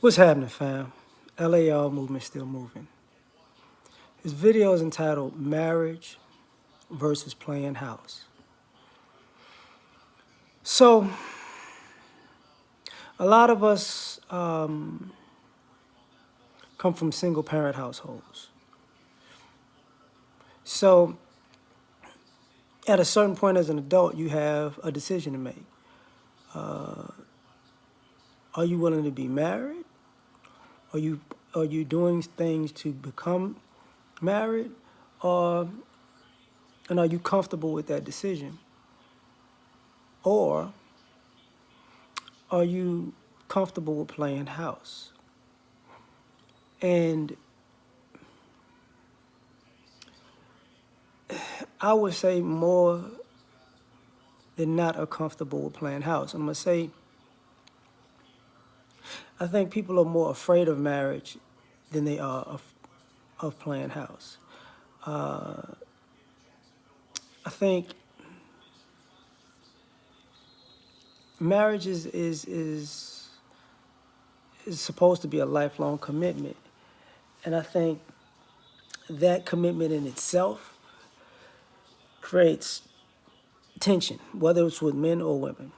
What's happening, fam? L.A.R movement still moving. His video is entitled Marriage versus Playing House. So, a lot of us come from single parent households. So, at a certain point as an adult, you have a decision to make. Are you willing to be married? Are you doing things to become married? Or and are you comfortable with that decision? Or are you comfortable with playing house? And I would say more than not are comfortable with playing house. I'm going to say, I think people are more afraid of marriage than they are of playing house. I think marriage is supposed to be a lifelong commitment. And I think that commitment in itself creates tension, whether it's with men or women.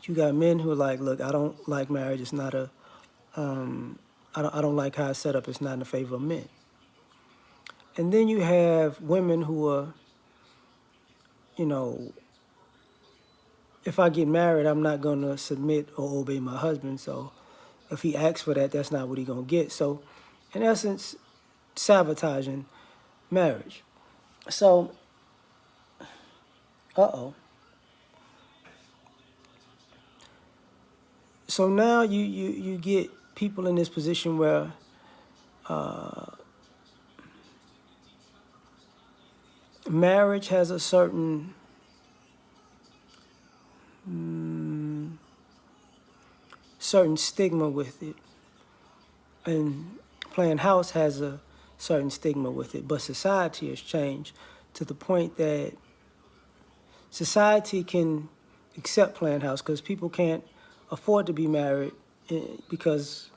You got men who are like, look, I don't like marriage. It's not I don't like how it's set up. It's not in the favor of men. And then you have women who are, you know, if I get married, I'm not going to submit or obey my husband. So if he asks for that, that's not what he's going to get. So in essence, sabotaging marriage. So, uh-oh. So now you get people in this position where marriage has a certain certain stigma with it, and playing house has a certain stigma with it. But society has changed to the point that society can accept playing house because people can't afford to be married because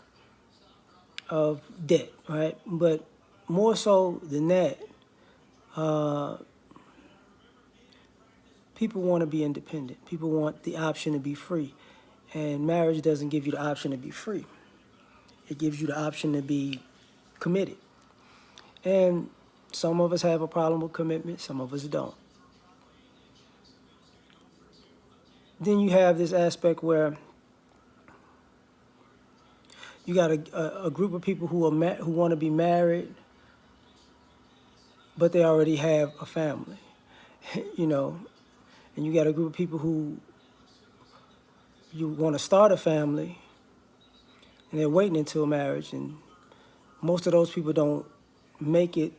of debt, right? But more so than that, people want to be independent. People want the option to be free. And marriage doesn't give you the option to be free. It gives you the option to be committed. And some of us have a problem with commitment, some of us don't. Then you have this aspect where you got a group of people who who want to be married, but they already have a family, you know. And you got a group of people who you want to start a family, and they're waiting until marriage, and most of those people don't make it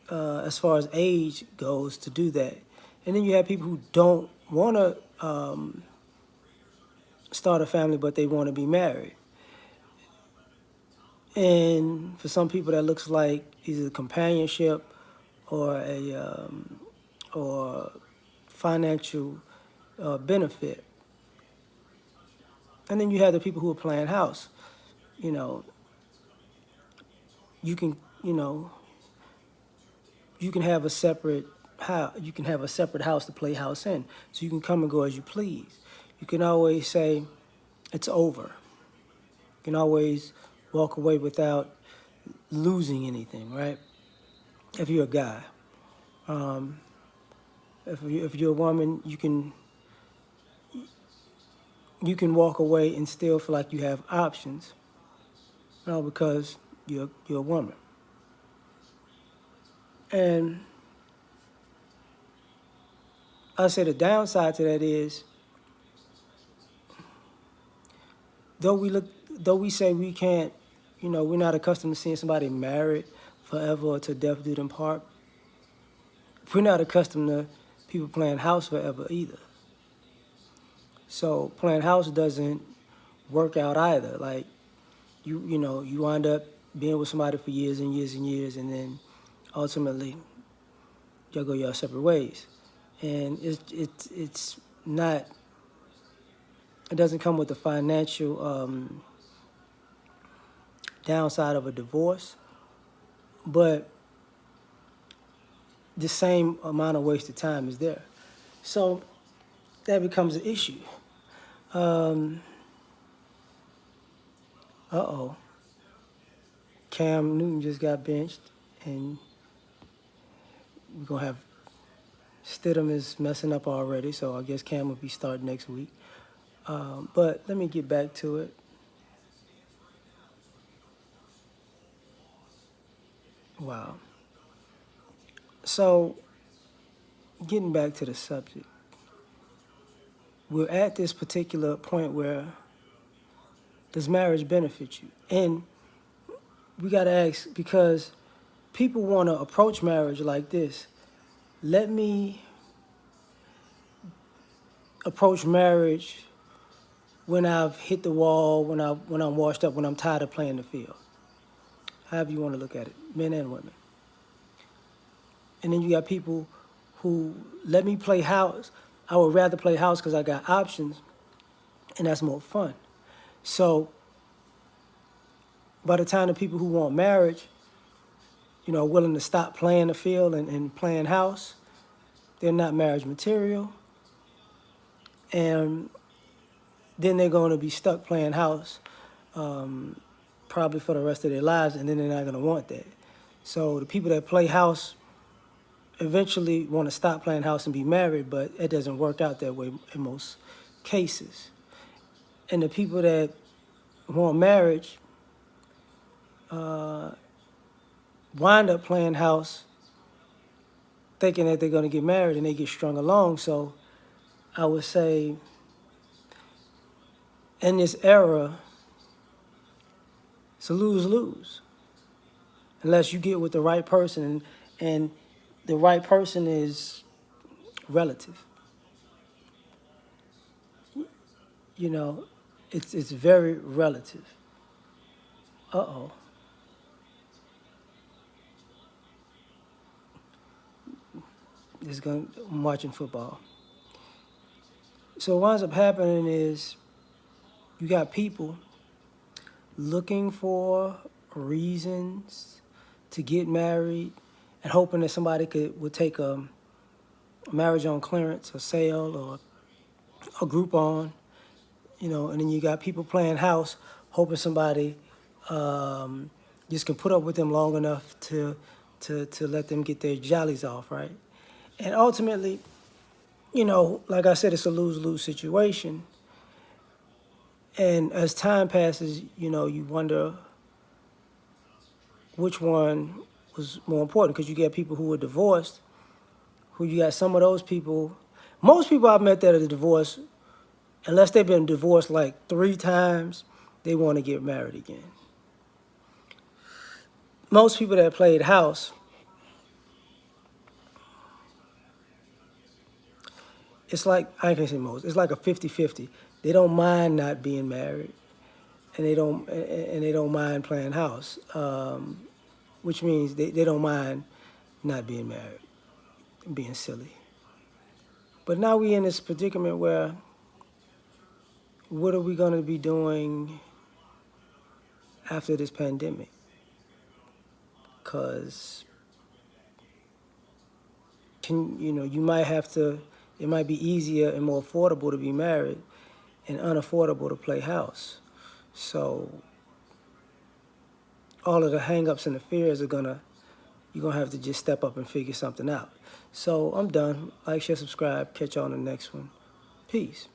as far as age goes to do that. And then you have people who don't want to start a family, but they want to be married. And for some people, that looks like either companionship or a or financial benefit. And then you have the people who are playing house. You know, you can you can have a separate house. You can have a separate house to play house in, so you can come and go as you please. You can always say it's over. You can always walk away without losing anything, right? If you're a guy, if you're a woman, you can walk away and still feel like you have options, because you're a woman. And I say the downside to that is, though we say we can't, we're not accustomed to seeing somebody married forever or to death do them part. We're not accustomed to people playing house forever either. So playing house doesn't work out either. Like you wind up being with somebody for years and years and years, and then ultimately y'all go your separate ways. And it's not It doesn't come with the financial downside of a divorce, but the same amount of wasted time is there. So that becomes an issue. Uh-oh. Cam Newton just got benched, and we're going to have Stidham is messing up already, so I guess Cam will be starting next week. But let me get back to it. Wow. So, getting back to the subject, we're at this particular point where does marriage benefit you? And we got to ask, because people want to approach marriage like this. Let me approach marriage when I've hit the wall, when I'm washed up, when I'm tired of playing the field. However you want to look at it, men and women. And then you got people who let me play house. I would rather play house because I got options, and that's more fun. So by the time the people who want marriage, are willing to stop playing the field and playing house, they're not marriage material. And then they're going to be stuck playing house probably for the rest of their lives, and then they're not going to want that. So the people that play house eventually want to stop playing house and be married, but it doesn't work out that way in most cases. And the people that want marriage wind up playing house thinking that they're going to get married, and they get strung along. So I would say in this era, it's a lose-lose. Unless you get with the right person, and the right person is relative. It's very relative. Uh-oh. I'm watching football. So what winds up happening is you got people looking for reasons to get married and hoping that somebody would take a marriage on clearance or sale or a Groupon, and then you got people playing house hoping somebody just can put up with them long enough to let them get their jollies off, right? And ultimately, like I said, it's a lose-lose situation. And as time passes, you wonder which one was more important, because you get people who were divorced, who you got some of those people. Most people I've met that are divorced, unless they've been divorced like 3 times, they want to get married again. Most people that played house, it's like, I ain't gonna say most, it's like a 50-50. They don't mind not being married, and they don't mind playing house, which means they don't mind not being married, being silly. But now we in this predicament where, what are we going to be doing after this pandemic? Because you might have to, it might be easier and more affordable to be married and unaffordable to play house. So all of the hangups and the fears you're gonna have to just step up and figure something out. So I'm done. Like, share, subscribe. Catch you on the next one. Peace.